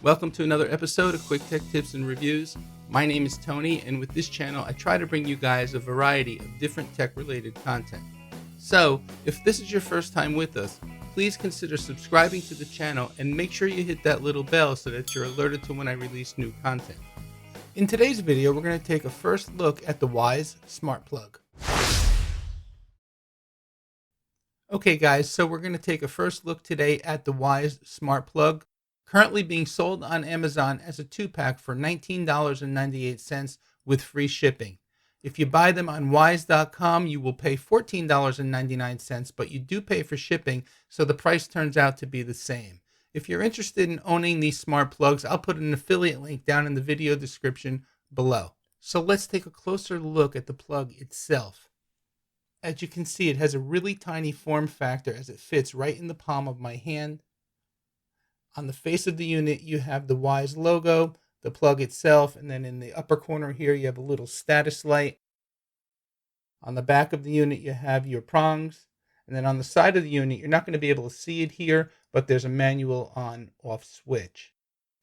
Welcome to another episode of Quick Tech Tips and Reviews. My name is Tony, and with this channel, I try to bring you guys a variety of different tech-related content. So, if this is your first time with us, please consider subscribing to the channel and make sure you hit that little bell so that you're alerted to when I release new content. In today's video, we're going to take a first look at the Wyze SMART Plug. Okay guys, so we're going to take a first look today at the Wyze SMART Plug, currently being sold on Amazon as a 2-pack for $19.98 with free shipping. If you buy them on Wyze.com, you will pay $14.99, but you do pay for shipping, so the price turns out to be the same. If you're interested in owning these smart plugs, I'll put an affiliate link down in the video description below. So let's take a closer look at the plug itself. As you can see, it has a really tiny form factor as it fits right in the palm of my hand. On the face of the unit, you have the Wyze logo, the plug itself, and then in the upper corner here, you have a little status light. On the back of the unit, you have your prongs. And then on the side of the unit, you're not going to be able to see it here, but there's a manual on-off switch.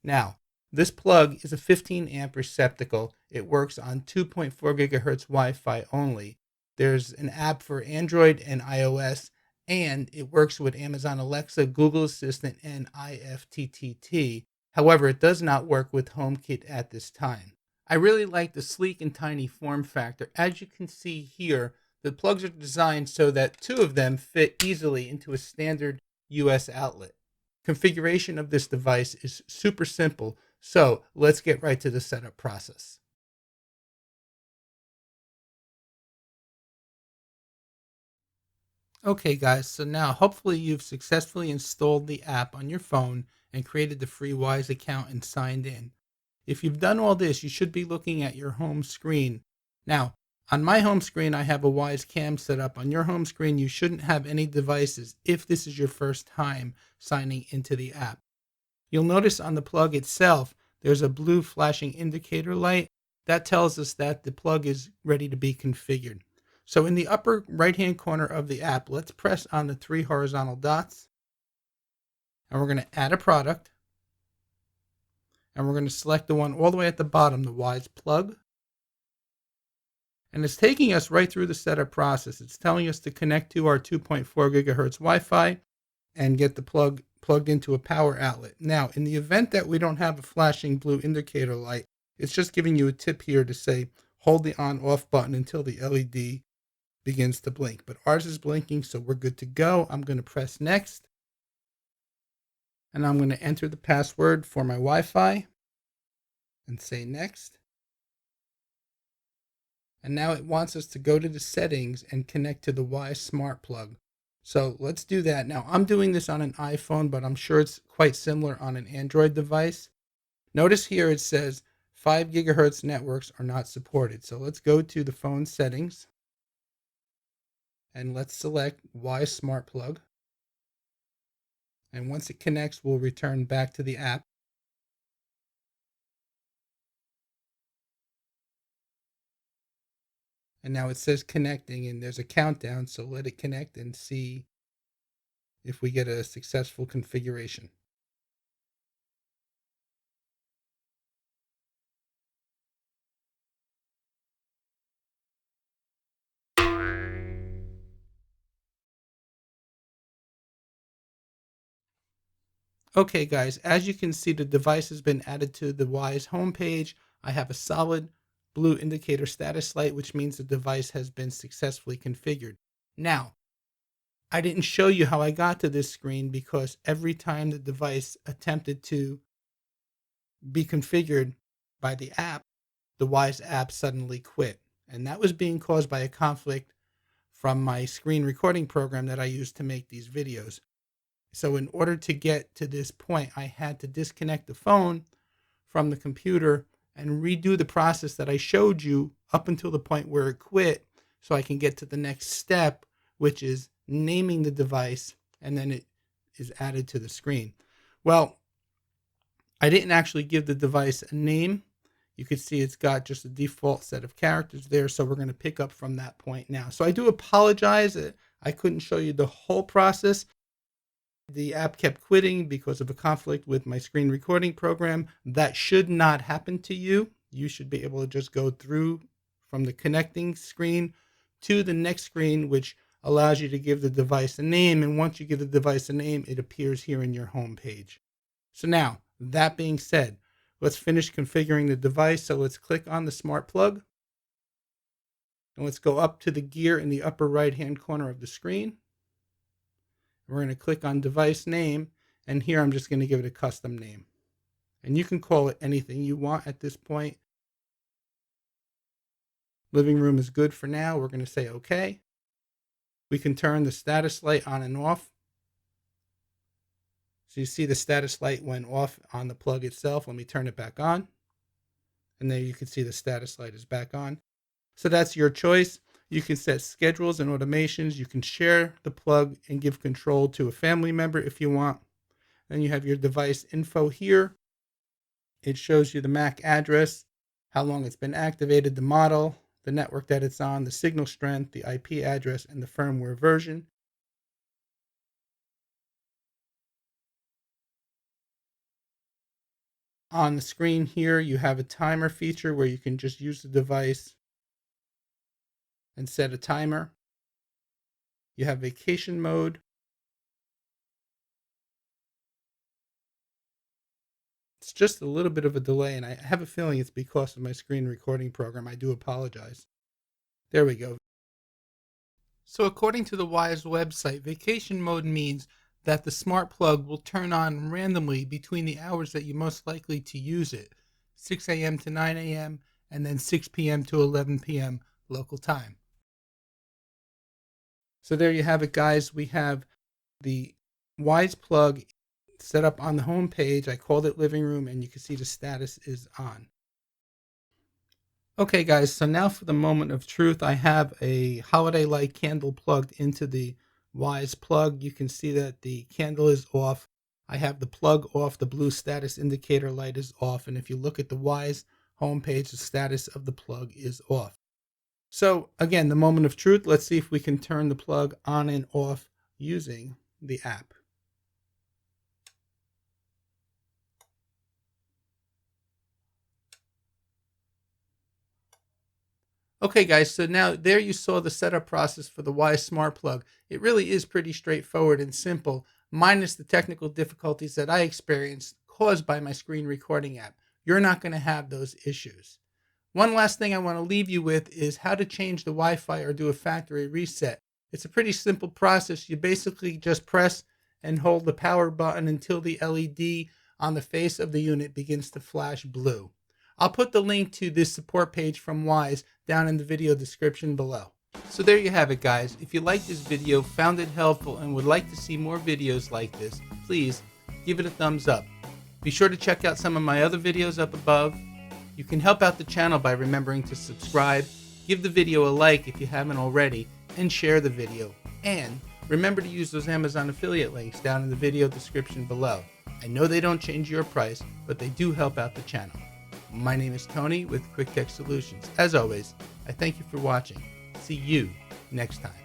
Now, this plug is a 15 amp receptacle. It works on 2.4 gigahertz Wi-Fi only. There's an app for Android and iOS, and it works with Amazon Alexa, Google Assistant, and IFTTT. However, it does not work with HomeKit at this time. I really like the sleek and tiny form factor. As you can see here, the plugs are designed so that two of them fit easily into a standard US outlet. Configuration of this device is super simple, so let's get right to the setup process. Okay guys, so now hopefully you've successfully installed the app on your phone and created the free Wyze account and signed in. If you've done all this, you should be looking at your home screen. Now, on my home screen, I have a Wyze cam set up. On your home screen, you shouldn't have any devices if this is your first time signing into the app. You'll notice on the plug itself, there's a blue flashing indicator light. That tells us that the plug is ready to be configured. So in the upper right-hand corner of the app, let's press on the 3 horizontal dots. And we're going to add a product. And we're going to select the one all the way at the bottom, the Wyze plug. And it's taking us right through the setup process. It's telling us to connect to our 2.4 gigahertz Wi-Fi and get the plug plugged into a power outlet. Now, in the event that we don't have a flashing blue indicator light, it's just giving you a tip here to say, hold the on-off button until the LED begins to blink. But ours is blinking, so we're good to go. I'm going to press next. And I'm going to enter the password for my Wi-Fi and say next. And now it wants us to go to the settings and connect to the Wyze SMART Plug. So let's do that. Now I'm doing this on an iPhone, but I'm sure it's quite similar on an Android device. Notice here it says 5 gigahertz networks are not supported. So let's go to the phone settings. And let's select Wyze SMART Plug. And once it connects, we'll return back to the app. And now it says connecting, and there's a countdown, so let it connect and see if we get a successful configuration. Okay guys, as you can see, the device has been added to the Wyze homepage. I have a solid blue indicator status light, which means the device has been successfully configured. Now, I didn't show you how I got to this screen because every time the device attempted to be configured by the app, the Wyze app suddenly quit. And that was being caused by a conflict from my screen recording program that I use to make these videos. So in order to get to this point, I had to disconnect the phone from the computer and redo the process that I showed you up until the point where it quit, so I can get to the next step, which is naming the device, and then it is added to the screen. Well, I didn't actually give the device a name. You can see it's got just a default set of characters there, so we're going to pick up from that point now. So I do apologize that I couldn't show you the whole process. The app kept quitting because of a conflict with my screen recording program. That should not happen to you. You should be able to just go through from the connecting screen to the next screen, which allows you to give the device a name. And once you give the device a name, it appears here in your home page. So now, that being said, let's finish configuring the device. So let's click on the smart plug. And let's go up to the gear in the upper right-hand corner of the screen. We're going to click on device name, and here I'm just going to give it a custom name. And you can call it anything you want at this point. Living room is good for now. We're going to say OK. We can turn the status light on and off. So you see the status light went off on the plug itself. Let me turn it back on. And there you can see the status light is back on. So that's your choice. You can set schedules and automations. You can share the plug and give control to a family member if you want. Then you have your device info here. It shows you the MAC address, how long it's been activated, the model, the network that it's on, the signal strength, the IP address, and the firmware version. On the screen here, you have a timer feature where you can just use the device and set a timer. You have vacation mode. It's just a little bit of a delay, and I have a feeling it's because of my screen recording program. I do apologize. There we go. So according to the Wyze website, vacation mode means that the smart plug will turn on randomly between the hours that you're most likely to use it, 6 a.m. to 9 a.m., and then 6 p.m. to 11 p.m. local time. So there you have it, guys. We have the Wyze plug set up on the home page. I called it living room, and you can see the status is on. Okay, guys, so now for the moment of truth. I have a holiday light candle plugged into the Wyze plug. You can see that the candle is off. I have the plug off. The blue status indicator light is off. And if you look at the Wyze homepage, the status of the plug is off. So again, the moment of truth. Let's see if we can turn the plug on and off using the app. Okay, guys, so now there you saw the setup process for the Wyze Smart Plug. It really is pretty straightforward and simple, minus the technical difficulties that I experienced caused by my screen recording app. You're not going to have those issues. One last thing I want to leave you with is how to change the Wi-Fi or do a factory reset. It's a pretty simple process. You basically just press and hold the power button until the LED on the face of the unit begins to flash blue. I'll put the link to this support page from Wyze down in the video description below. So there you have it, guys. If you liked this video, found it helpful, and would like to see more videos like this, please give it a thumbs up. Be sure to check out some of my other videos up above. You can help out the channel by remembering to subscribe, give the video a like if you haven't already, and share the video. And remember to use those Amazon affiliate links down in the video description below. I know they don't change your price, but they do help out the channel. My name is Tony with Quick Tech Solutions. As always, I thank you for watching. See you next time.